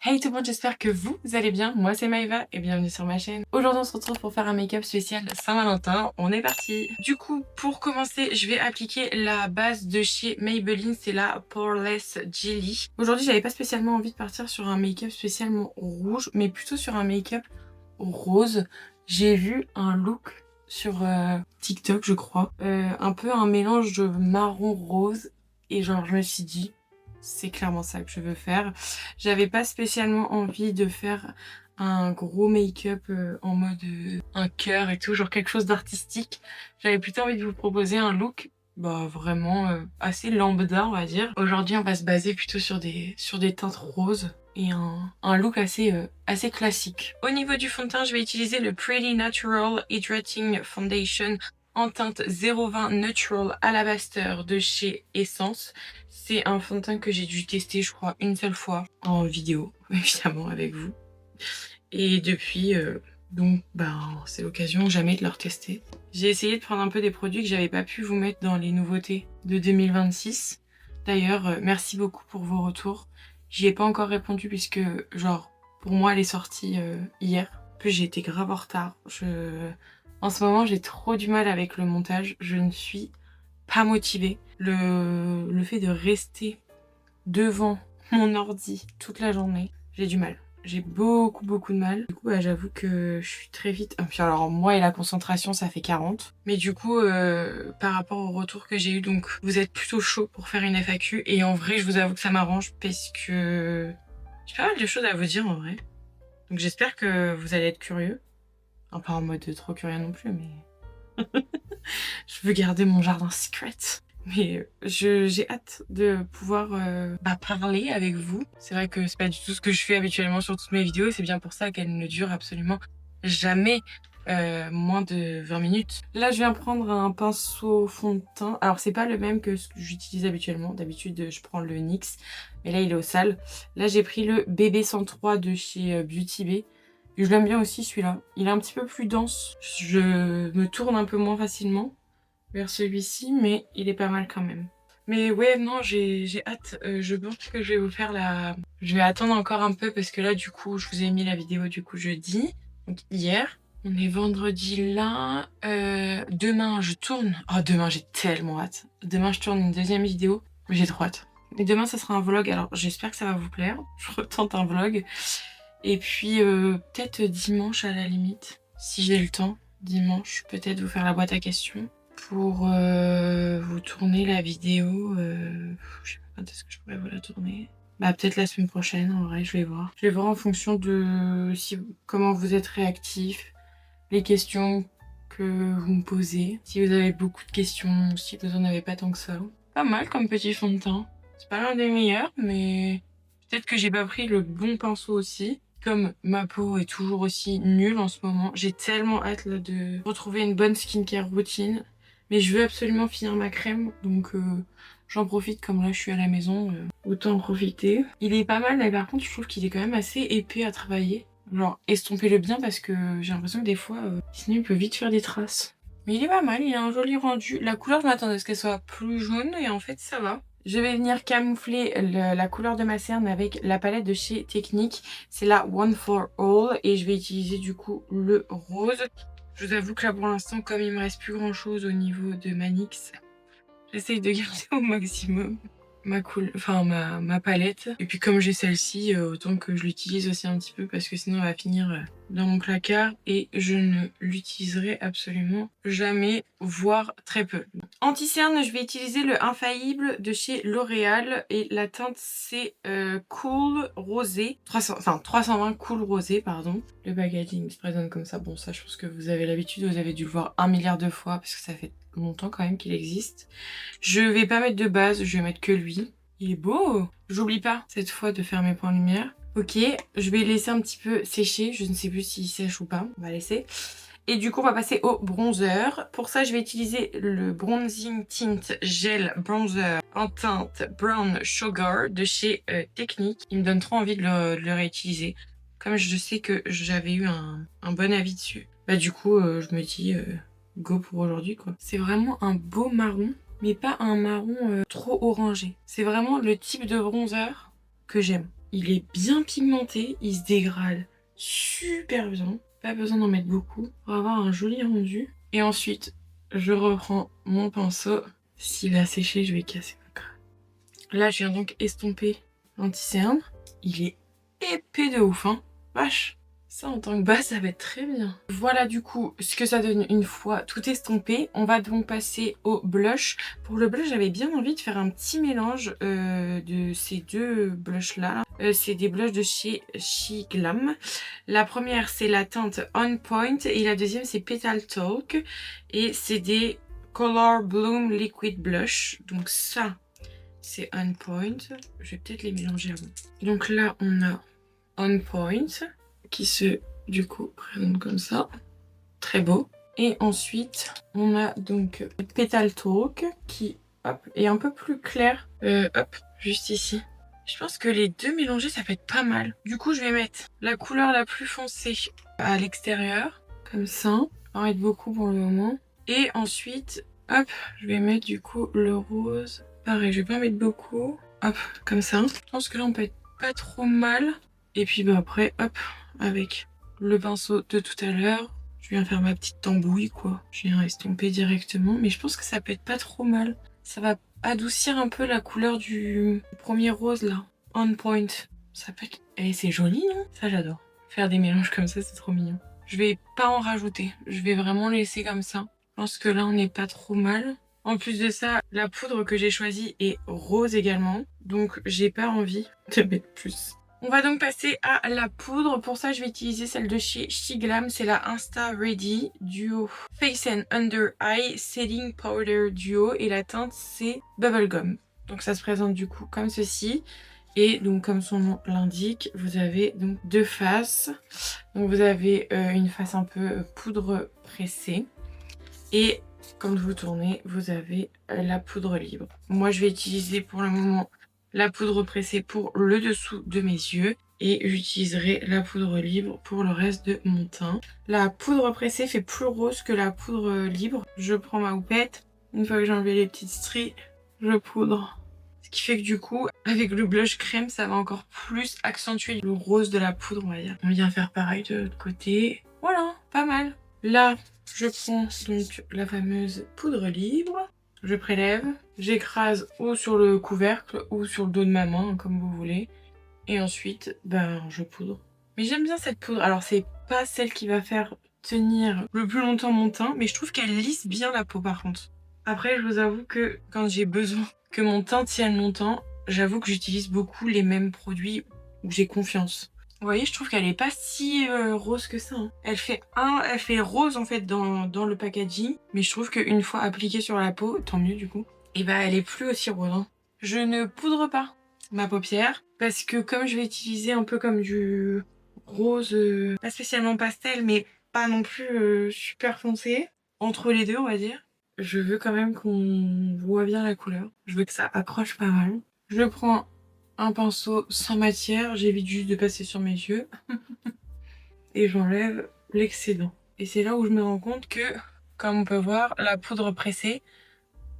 Hey tout le monde, j'espère que vous allez bien. Moi c'est Maëva et bienvenue sur ma chaîne. Aujourd'hui on se retrouve pour faire un make-up spécial Saint-Valentin. On est parti. Du coup, pour commencer, je vais appliquer la base de chez Maybelline, c'est la Poreless Jelly. Aujourd'hui, j'avais pas spécialement envie de partir sur un make-up spécialement rouge, mais plutôt sur un make-up rose. J'ai vu un look sur TikTok, je crois, un peu un mélange de marron rose et genre je me suis dit c'est clairement ça que je veux faire. J'avais pas spécialement envie de faire un gros make-up en mode un cœur et tout, genre quelque chose d'artistique. J'avais plutôt envie de vous proposer un look vraiment assez lambda, on va dire. Aujourd'hui, on va se baser plutôt sur des teintes roses et un look assez classique. Au niveau du fond de teint, je vais utiliser le Pretty Natural Hydrating Foundation en teinte 020 Natural Alabaster de chez Essence. C'est un fond de teint que j'ai dû tester, je crois, une seule fois en vidéo, évidemment, avec vous. Et depuis, c'est l'occasion jamais de le retester. J'ai essayé de prendre un peu des produits que j'avais pas pu vous mettre dans les nouveautés de 2026. D'ailleurs, merci beaucoup pour vos retours. J'y ai pas encore répondu puisque, genre, pour moi, elle est sortie hier. En plus, j'ai été grave en retard. En ce moment, j'ai trop du mal avec le montage. Je ne suis pas motivée. Le fait de rester devant mon ordi toute la journée, j'ai du mal. J'ai beaucoup de mal. Du coup, j'avoue que je suis très vite... Puis alors, moi et la concentration, ça fait 40. Mais du coup, par rapport au retour que j'ai eu, donc vous êtes plutôt chaud pour faire une FAQ. Et en vrai, je vous avoue que ça m'arrange parce que j'ai pas mal de choses à vous dire en vrai. Donc j'espère que vous allez être curieux. Enfin, pas en mode trop curieux non plus, mais... je veux garder mon jardin secret. Mais j'ai hâte de pouvoir parler avec vous. C'est vrai que c'est pas du tout ce que je fais habituellement sur toutes mes vidéos et c'est bien pour ça qu'elles ne durent absolument jamais moins de 20 minutes. Là, je viens prendre un pinceau fond de teint. Alors, c'est pas le même que ce que j'utilise habituellement. D'habitude, je prends le NYX, mais là, il est au sale. Là, j'ai pris le BB103 de chez Beauty Bay. Et je l'aime bien aussi, celui-là. Il est un petit peu plus dense. Je me tourne un peu moins facilement vers celui-ci, mais il est pas mal quand même. Mais ouais, non, j'ai hâte. Je pense que je vais vous faire la... Je vais attendre encore un peu parce que là, du coup, je vous ai mis la vidéo du coup jeudi, donc hier. On est vendredi là. Demain, je tourne. Oh, demain, j'ai tellement hâte. Demain, je tourne une deuxième vidéo. J'ai trop hâte. Et demain, ça sera un vlog. Alors, j'espère que ça va vous plaire. Je retente un vlog. Et puis, peut-être dimanche à la limite, si j'ai le temps. Dimanche, peut-être vous faire la boîte à questions pour vous tourner la vidéo. Je sais pas quand est-ce que je pourrais vous la tourner. Bah peut-être la semaine prochaine, en vrai, je vais voir. Je vais voir en fonction de comment vous êtes réactifs, les questions que vous me posez. Si vous avez beaucoup de questions, si vous en avez pas tant que ça. Pas mal comme petit fond de teint. C'est pas l'un des meilleurs, mais peut-être que j'ai pas pris le bon pinceau aussi. Comme ma peau est toujours aussi nulle en ce moment, j'ai tellement hâte là de retrouver une bonne skincare routine. Mais je veux absolument finir ma crème, donc j'en profite comme là je suis à la maison, autant en profiter. Il est pas mal, mais par contre je trouve qu'il est quand même assez épais à travailler. Genre estompez-le bien parce que j'ai l'impression que des fois, sinon il peut vite faire des traces. Mais il est pas mal, il a un joli rendu. La couleur, je m'attendais à ce qu'elle soit plus jaune et en fait ça va. Je vais venir camoufler la couleur de ma cerne avec la palette de chez Technique. C'est la One for All et je vais utiliser du coup le rose. Je vous avoue que là pour l'instant, comme il me reste plus grand chose au niveau de ma NYX, j'essaye de garder au maximum ma palette. Et puis comme j'ai celle-ci, autant que je l'utilise aussi un petit peu parce que sinon elle va finir dans mon placard et je ne l'utiliserai absolument jamais, voire très peu. Anti-cerne, je vais utiliser le Infaillible de chez L'Oréal et la teinte c'est Cool Rosé, 320 Cool Rosé, pardon. Le packaging se présente comme ça. Bon, ça je pense que vous avez l'habitude, vous avez dû le voir 1 milliard de fois parce que ça fait longtemps quand même qu'il existe. Je vais pas mettre de base, je vais mettre que lui. Il est beau. J'oublie pas cette fois de faire mes points lumière. Ok, je vais laisser un petit peu sécher. Je ne sais plus s'il sèche ou pas. On va laisser. Et du coup, on va passer au bronzer. Pour ça, je vais utiliser le Bronzing Tint Gel Bronzer en teinte Brown Sugar de chez Technique. Il me donne trop envie de le réutiliser. Comme je sais que j'avais eu un bon avis dessus. Bah du coup, je me dis go pour aujourd'hui quoi. C'est vraiment un beau marron, mais pas un marron trop orangé. C'est vraiment le type de bronzer que j'aime. Il est bien pigmenté, il se dégrade super bien. Pas besoin d'en mettre beaucoup pour avoir un joli rendu. Et ensuite, je reprends mon pinceau. S'il a séché, je vais casser ma crème. Là, je viens donc estomper l'anti-cerne. Il est épais de ouf, hein. Vache. Ça, en tant que base, ça va être très bien. Voilà du coup ce que ça donne une fois tout estompé. On va donc passer au blush. Pour le blush, j'avais bien envie de faire un petit mélange de ces deux blushs-là. C'est des blushs de chez She Glam. La première, c'est la teinte On Point. Et la deuxième, c'est Petal Talk. Et c'est des Color Bloom Liquid Blush. Donc ça, c'est On Point. Je vais peut-être les mélanger avant. Donc là, on a On Point qui se, du coup, présente comme ça. Très beau. Et ensuite, on a donc Petal Talk qui, hop, est un peu plus clair. Hop, juste ici. Je pense que les deux mélangés, ça peut être pas mal. Du coup, je vais mettre la couleur la plus foncée à l'extérieur, comme ça. On va mettre beaucoup pour le moment. Et ensuite, hop, je vais mettre du coup le rose. Pareil, je vais pas mettre beaucoup. Hop, comme ça. Je pense que là, on peut être pas trop mal. Et puis bah après, hop, avec le pinceau de tout à l'heure, je viens faire ma petite tambouille, quoi. Je viens estomper directement, mais je pense que ça peut être pas trop mal. Ça va adoucir un peu la couleur du premier rose, là. On Point. Ça peut être... Eh, c'est joli, non? Ça, j'adore. Faire des mélanges comme ça, c'est trop mignon. Je vais pas en rajouter. Je vais vraiment laisser comme ça. Je pense que là, on n'est pas trop mal. En plus de ça, la poudre que j'ai choisie est rose également. Donc, j'ai pas envie de mettre plus. On va donc passer à la poudre. Pour ça, je vais utiliser celle de chez She Glam. C'est la Insta Ready Duo Face and Under Eye Setting Powder Duo. Et la teinte, c'est Bubblegum. Donc ça se présente du coup comme ceci. Et donc comme son nom l'indique, vous avez donc deux faces. Donc vous avez une face un peu poudre pressée. Et quand vous tournez, vous avez la poudre libre. Moi, je vais utiliser pour le moment la poudre pressée pour le dessous de mes yeux et j'utiliserai la poudre libre pour le reste de mon teint. La poudre pressée fait plus rose que la poudre libre. Je prends ma houppette, une fois que j'ai enlevé les petites stries, je poudre. Ce qui fait que du coup, avec le blush crème, ça va encore plus accentuer le rose de la poudre, on va dire. On vient faire pareil de l'autre côté. Voilà, pas mal. Là, je prends donc la fameuse poudre libre. Je prélève, j'écrase ou sur le couvercle ou sur le dos de ma main, comme vous voulez. Et ensuite, ben, je poudre. Mais j'aime bien cette poudre. Alors, c'est pas celle qui va faire tenir le plus longtemps mon teint, mais je trouve qu'elle lisse bien la peau par contre. Après, je vous avoue que quand j'ai besoin que mon teint tienne longtemps, j'avoue que j'utilise beaucoup les mêmes produits où j'ai confiance. Vous voyez, je trouve qu'elle est pas si rose que ça. Hein. Elle fait rose en fait dans le packaging, mais je trouve qu'une fois appliquée sur la peau, tant mieux du coup, et bah elle est plus aussi rose. Hein. Je ne poudre pas ma paupière parce que comme je vais utiliser un peu comme du rose, pas spécialement pastel, mais pas non plus super foncé, entre les deux on va dire, je veux quand même qu'on voit bien la couleur. Je veux que ça accroche pas mal. Je prends un pinceau sans matière, j'évite juste de passer sur mes yeux et j'enlève l'excédent. Et c'est là où je me rends compte que, comme on peut voir, la poudre pressée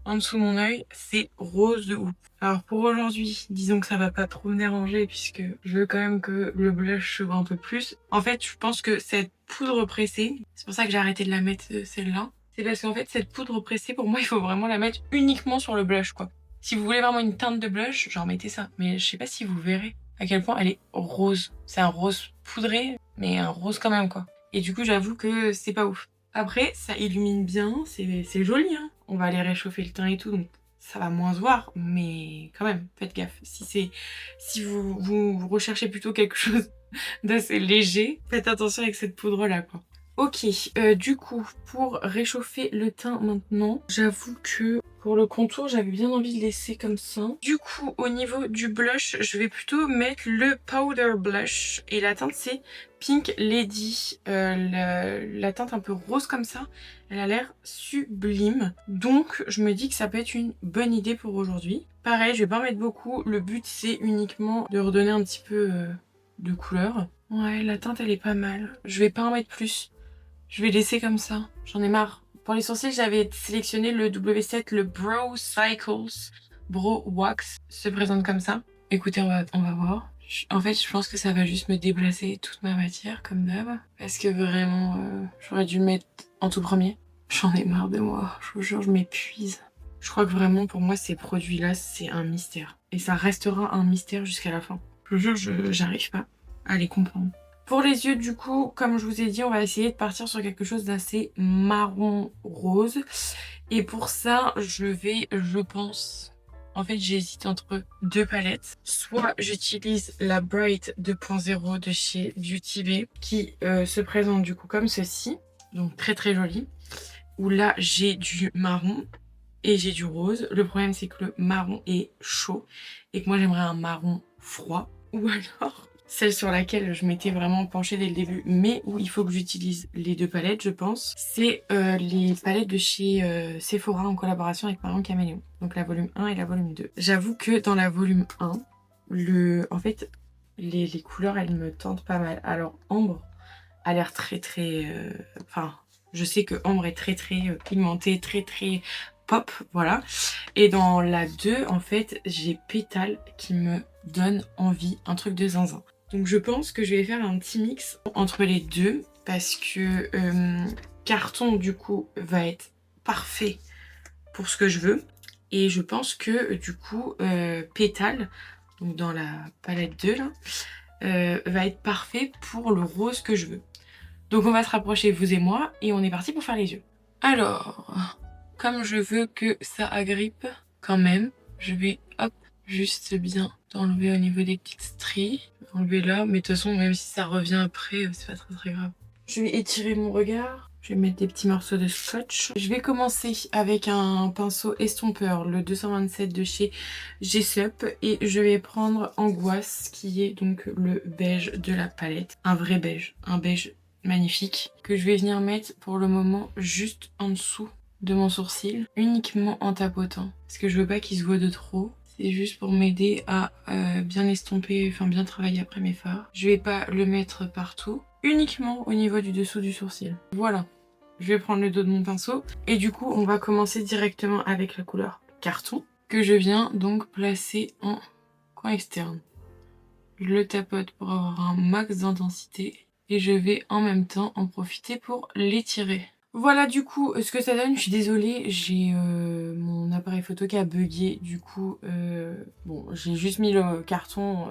en dessous de mon œil, c'est rose de ouf. Alors pour aujourd'hui, disons que ça va pas trop me déranger puisque je veux quand même que le blush se voit un peu plus. En fait, je pense que cette poudre pressée, c'est pour ça que j'ai arrêté de la mettre celle-là, c'est parce qu'en fait cette poudre pressée, pour moi, il faut vraiment la mettre uniquement sur le blush quoi. Si vous voulez vraiment une teinte de blush, genre mettez ça. Mais je sais pas si vous verrez à quel point elle est rose. C'est un rose poudré, mais un rose quand même quoi. Et du coup, j'avoue que c'est pas ouf. Après, ça illumine bien, c'est joli hein. On va aller réchauffer le teint et tout, donc ça va moins se voir, mais quand même, faites gaffe. Si vous recherchez plutôt quelque chose d'assez léger, faites attention avec cette poudre-là quoi. Ok, du coup, pour réchauffer le teint maintenant, j'avoue que pour le contour, j'avais bien envie de laisser comme ça. Du coup, au niveau du blush, je vais plutôt mettre le Powder Blush. Et la teinte, c'est Pink Lady. La teinte un peu rose comme ça, elle a l'air sublime. Donc, je me dis que ça peut être une bonne idée pour aujourd'hui. Pareil, je vais pas en mettre beaucoup. Le but, c'est uniquement de redonner un petit peu de couleur. Ouais, la teinte, elle est pas mal. Je vais pas en mettre plus. Je vais laisser comme ça. J'en ai marre. Pour les sourcils, j'avais sélectionné le W7, le Brow Cycles Brow Wax. Se présente comme ça. Écoutez, on va voir. En fait, je pense que ça va juste me déplacer toute ma matière, comme d'hab. Parce que vraiment, j'aurais dû le mettre en tout premier. J'en ai marre de moi. Je vous jure, je m'épuise. Je crois que vraiment, pour moi, ces produits-là, c'est un mystère. Et ça restera un mystère jusqu'à la fin. Je vous jure, j'arrive pas à les comprendre. Pour les yeux, du coup, comme je vous ai dit, on va essayer de partir sur quelque chose d'assez marron rose. Et pour ça, je pense... En fait, j'hésite entre deux palettes. Soit j'utilise la Bright 2.0 de chez Beauty Bay, qui se présente du coup comme ceci. Donc très très jolie. Où là, j'ai du marron et j'ai du rose. Le problème, c'est que le marron est chaud et que moi, j'aimerais un marron froid. Ou alors, celle sur laquelle je m'étais vraiment penchée dès le début, mais où il faut que j'utilise les deux palettes, je pense, c'est les palettes de chez Sephora en collaboration avec Marion Caméléon. Donc la volume 1 et la volume 2. J'avoue que dans la volume 1, en fait, les couleurs, elles me tentent pas mal. Alors, Ambre a l'air très très... Enfin, je sais que Ambre est très très pigmentée, très très pop, voilà. Et dans la 2, en fait, j'ai Pétale qui me donne envie, un truc de zinzin. Donc je pense que je vais faire un petit mix entre les deux parce que Carton, du coup, va être parfait pour ce que je veux. Et je pense que, du coup, Pétale, donc dans la palette 2, là, va être parfait pour le rose que je veux. Donc on va se rapprocher, vous et moi, et on est parti pour faire les yeux. Alors, comme je veux que ça agrippe quand même, je vais, hop, juste bien enlever au niveau des petites stries. Enlever là, mais de toute façon, même si ça revient après, c'est pas très très grave. Je vais étirer mon regard. Je vais mettre des petits morceaux de scotch. Je vais commencer avec un pinceau estompeur, le 227 de chez Jessup. Et je vais prendre Angoisse, qui est donc le beige de la palette. Un vrai beige, un beige magnifique que je vais venir mettre pour le moment juste en dessous de mon sourcil, uniquement en tapotant parce que je veux pas qu'il se voit de trop. C'est juste pour m'aider à bien estomper, enfin bien travailler après mes fards. Je vais pas le mettre partout, uniquement au niveau du dessous du sourcil. Voilà, je vais prendre le dos de mon pinceau et du coup on va commencer directement avec la couleur Carton que je viens donc placer en coin externe. Je le tapote pour avoir un max d'intensité. Et je vais en même temps en profiter pour l'étirer. Voilà du coup ce que ça donne. Je suis désolée, j'ai mon appareil photo qui a bugué. Du coup, bon, j'ai juste mis le carton,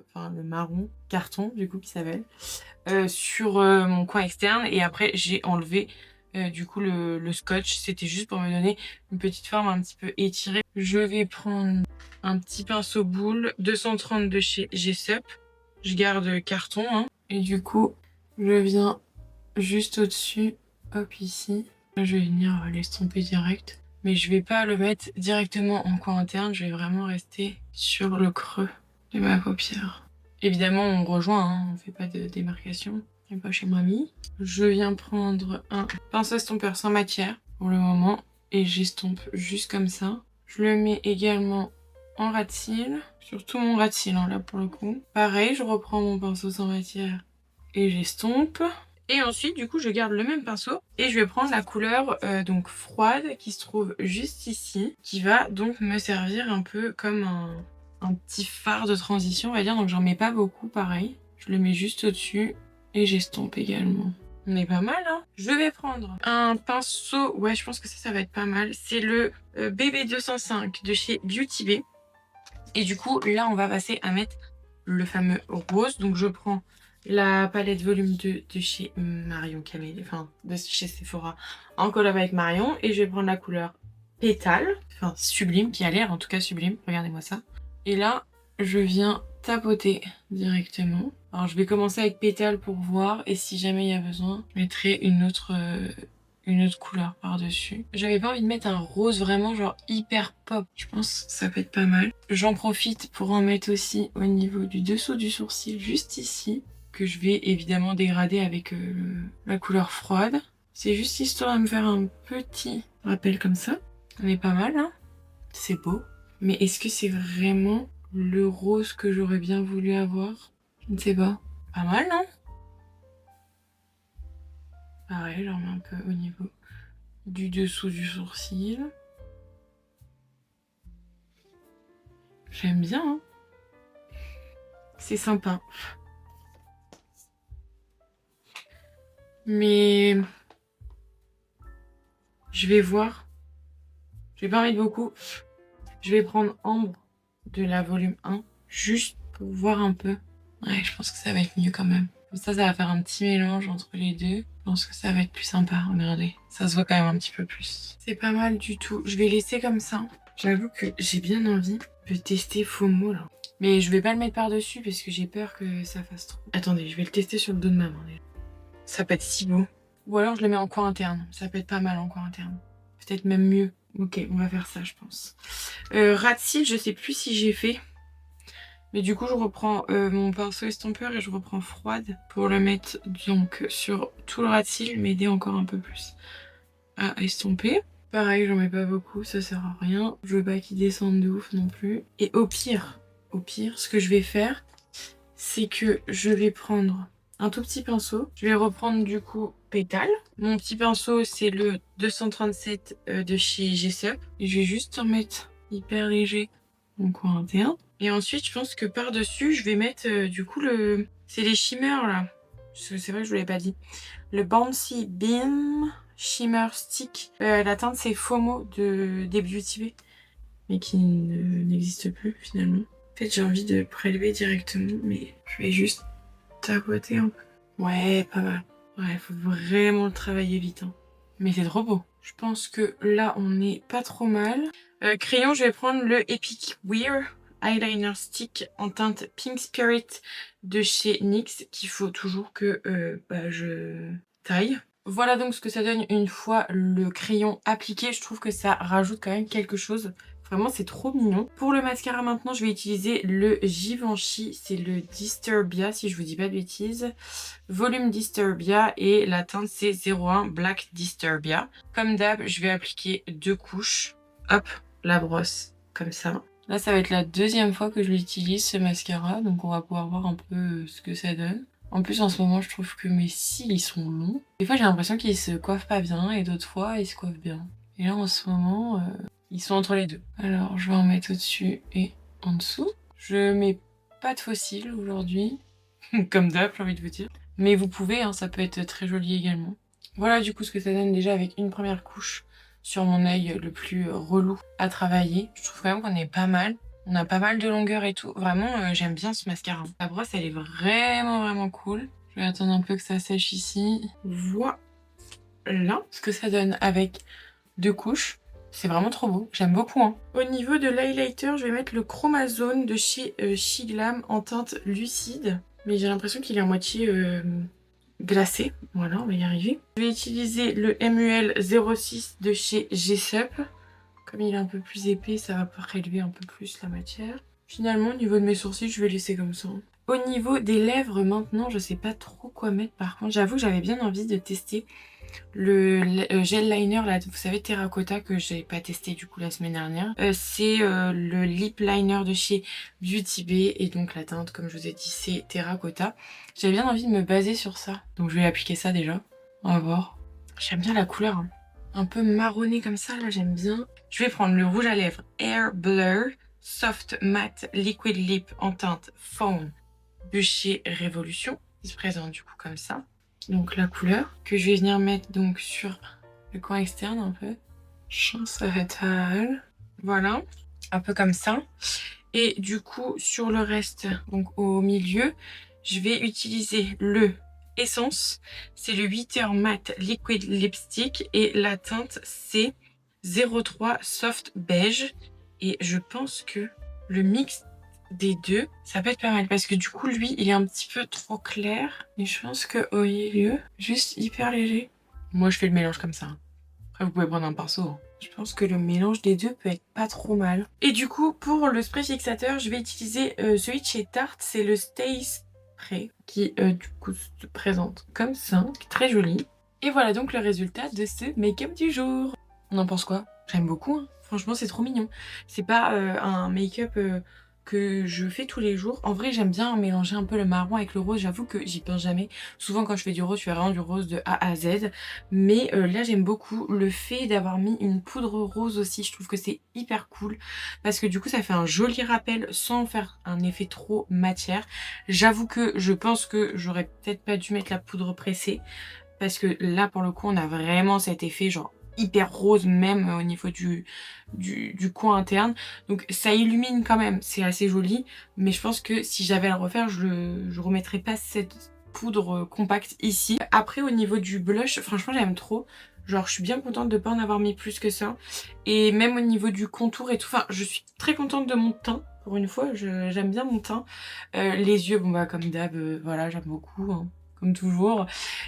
enfin le marron carton du coup qui s'appelle, sur mon coin externe. Et après j'ai enlevé du coup le scotch. C'était juste pour me donner une petite forme un petit peu étirée. Je vais prendre un petit pinceau boule 230 de chez Jessup. Je garde carton, hein. Et du coup, je viens juste au-dessus, hop ici. Là, je vais venir l'estomper direct. Mais je vais pas le mettre directement en coin interne, je vais vraiment rester sur le creux de ma paupière. Évidemment, on rejoint, hein, on fait pas de démarcation. Je pas chez mamie. Je viens prendre un pinceau estompeur sans matière pour le moment. Et j'estompe juste comme ça. Je le mets également en ras de cils, sur tout mon ras de cils, hein, là pour le coup. Pareil, je reprends mon pinceau sans matière et j'estompe. Et ensuite, du coup, je garde le même pinceau et je vais prendre la couleur donc froide qui se trouve juste ici, qui va donc me servir un peu comme un petit fard de transition, on va dire. Donc j'en mets pas beaucoup, pareil. Je le mets juste au-dessus et j'estompe également. On est pas mal, hein. Je vais prendre un pinceau, ouais, je pense que ça va être pas mal. C'est le BB205 de chez Beauty Bay. Et du coup, là, on va passer à mettre le fameux rose. Donc, je prends la palette volume 2 de chez Marion Caméléon, enfin, de chez Sephora, en collab avec Marion. Et je vais prendre la couleur Pétale, enfin, sublime, qui a l'air en tout cas sublime. Regardez-moi ça. Et là, je viens tapoter directement. Alors, je vais commencer avec Pétale pour voir. Et si jamais il y a besoin, je mettrai une autre couleur par-dessus. J'avais pas envie de mettre un rose vraiment genre hyper pop. Je pense que ça peut être pas mal. J'en profite pour en mettre aussi au niveau du dessous du sourcil, juste ici, que je vais évidemment dégrader avec la couleur froide. C'est juste histoire de me faire un petit rappel comme ça. On est pas mal, hein. C'est beau. Mais est-ce que c'est vraiment le rose que j'aurais bien voulu avoir? Je ne sais pas. Pas mal, non? Pareil, j'en mets un peu au niveau du dessous du sourcil. J'aime bien, hein. C'est sympa. Mais je vais voir. Je vais pas en mettre beaucoup. Je vais prendre Ambre de la volume 1. Juste pour voir un peu. Ouais, je pense que ça va être mieux quand même. Comme ça va faire un petit mélange entre les deux. Je pense que ça va être plus sympa. Regardez, ça se voit quand même un petit peu plus. C'est pas mal du tout. Je vais laisser comme ça. J'avoue que j'ai bien envie de tester FOMO là. Mais je vais pas le mettre par-dessus parce que j'ai peur que ça fasse trop. Attendez, je vais le tester sur le dos de ma main. Ça peut être si beau. Ou alors je le mets en coin interne. Ça peut être pas mal en coin interne. Peut-être même mieux. Ok, on va faire ça, je pense. Rat Seal, je sais plus si j'ai fait. Mais du coup, je reprends mon pinceau estompeur et je reprends Froide pour le mettre donc sur tout le Rat Seal, m'aider encore un peu plus à estomper. Pareil, j'en mets pas beaucoup, ça sert à rien. Je veux pas qu'il descende de ouf non plus. Et au pire, ce que je vais faire, c'est que je vais prendre un tout petit pinceau. Je vais reprendre du coup Pétale. Mon petit pinceau, c'est le 237 de chez Jessup. Et je vais juste en mettre hyper léger en coin interne. Et ensuite, je pense que par-dessus, je vais mettre du coup le... C'est les shimmers là. C'est vrai que je vous l'ai pas dit. Le Bouncy Beam Shimmer Stick. La teinte, c'est FOMO des Beauty Bay. Mais qui n'existe plus finalement. En fait, j'ai envie de prélever directement, mais je vais juste tapoter un peu. Ouais, pas mal. Ouais, faut vraiment le travailler vite. Hein. Mais c'est trop beau. Je pense que là, on est pas trop mal. Crayon, je vais prendre le Epic Wear Eyeliner Stick en teinte Pink Spirit de chez NYX, qu'il faut toujours que je taille. Voilà donc ce que ça donne une fois le crayon appliqué. Je trouve que ça rajoute quand même quelque chose. Vraiment, c'est trop mignon. Pour le mascara maintenant, je vais utiliser le Givenchy. C'est le Disturbia, si je vous dis pas de bêtises. Volume Disturbia et la teinte c'est 01 Black Disturbia. Comme d'hab, je vais appliquer 2 couches. Hop, la brosse, comme ça. Là, ça va être la deuxième fois que je l'utilise, ce mascara. Donc, on va pouvoir voir un peu ce que ça donne. En plus, en ce moment, je trouve que mes cils, ils sont longs. Des fois, j'ai l'impression qu'ils se coiffent pas bien et d'autres fois, ils se coiffent bien. Et là, en ce moment... ils sont entre les deux. Alors, je vais en mettre au-dessus et en dessous. Je mets pas de fossiles aujourd'hui. Comme d'hab, j'ai envie de vous dire. Mais vous pouvez, hein, ça peut être très joli également. Voilà du coup ce que ça donne déjà avec une première couche sur mon œil le plus relou à travailler. Je trouve quand même qu'on est pas mal. On a pas mal de longueur et tout. Vraiment, j'aime bien ce mascara. La brosse, elle est vraiment cool. Je vais attendre un peu que ça sèche ici. Voilà ce que ça donne avec 2 couches. C'est vraiment trop beau, j'aime beaucoup. Hein. Au niveau de l'highlighter, je vais mettre le Chromazone de chez Shiglam en teinte lucide. Mais j'ai l'impression qu'il est à moitié glacé. Voilà, on va y arriver. Je vais utiliser le MUL 06 de chez Jessup. Comme il est un peu plus épais, ça va prélever un peu plus la matière. Finalement, au niveau de mes sourcils, je vais laisser comme ça. Au niveau des lèvres, maintenant, je sais pas trop quoi mettre. Par contre, j'avoue que j'avais bien envie de tester le gel liner là, vous savez, terracotta, que j'ai pas testé du coup la semaine dernière. C'est le lip liner de chez Beauty Bay et donc la teinte, comme je vous ai dit, c'est terracotta. J'avais bien envie de me baser sur ça, donc je vais appliquer ça déjà. On va voir. J'aime bien la couleur, hein. Un peu marronné comme ça, là j'aime bien. Je vais prendre le rouge à lèvres Air Blur Soft Matte Liquid Lip en teinte Fawn de chez Révolution. Il se présente du coup comme ça. Donc la couleur que je vais venir mettre donc sur le coin externe un peu. Chance fatale. Voilà, un peu comme ça. Et du coup sur le reste, donc au milieu, je vais utiliser le Essence. C'est le 8h Matte Liquid Lipstick et la teinte c'est 03 Soft Beige. Et je pense que le mix des deux, ça peut être pas mal parce que du coup lui il est un petit peu trop clair et je pense qu'au milieu, juste hyper léger. Moi je fais le mélange comme ça. Après vous pouvez prendre un pinceau. Hein. Je pense que le mélange des deux peut être pas trop mal. Et du coup pour le spray fixateur, je vais utiliser celui de chez Tarte, c'est le Stay Spray qui du coup se présente comme ça, qui est très joli. Et voilà donc le résultat de ce make-up du jour. On en pense quoi? J'aime beaucoup, hein. Franchement c'est trop mignon. C'est pas un make-up que je fais tous les jours. En vrai, j'aime bien mélanger un peu le marron avec le rose. J'avoue que j'y pense jamais. Souvent, quand je fais du rose, je fais vraiment du rose de A à Z. Mais là, j'aime beaucoup le fait d'avoir mis une poudre rose aussi. Je trouve que c'est hyper cool parce que du coup, ça fait un joli rappel sans faire un effet trop matière. J'avoue que je pense que j'aurais peut-être pas dû mettre la poudre pressée parce que là, pour le coup, on a vraiment cet effet genre hyper rose même au niveau du coin interne. Donc ça illumine quand même, c'est assez joli. Mais je pense que si j'avais à le refaire, je remettrais pas cette poudre compacte ici. Après au niveau du blush, franchement j'aime trop. Genre je suis bien contente de pas en avoir mis plus que ça. Et même au niveau du contour et tout, enfin je suis très contente de mon teint. Pour une fois, j'aime bien mon teint. Les yeux, bon bah comme d'hab, voilà, j'aime beaucoup, hein, comme toujours.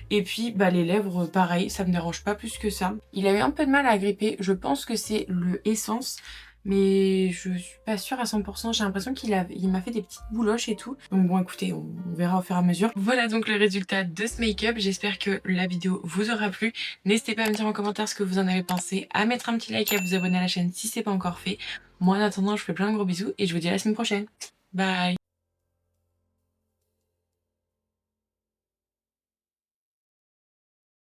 Et puis bah les lèvres, pareil, ça me dérange pas plus que ça. Il a eu un peu de mal à gripper, je pense que c'est le Essence. Mais je suis pas sûre à 100%, j'ai l'impression il m'a fait des petites bouloches et tout. Donc bon écoutez, on verra au fur et à mesure. Voilà donc le résultat de ce make-up, j'espère que la vidéo vous aura plu. N'hésitez pas à me dire en commentaire ce que vous en avez pensé, à mettre un petit like et à vous abonner à la chaîne si c'est pas encore fait. Moi en attendant, je vous fais plein de gros bisous et je vous dis à la semaine prochaine. Bye!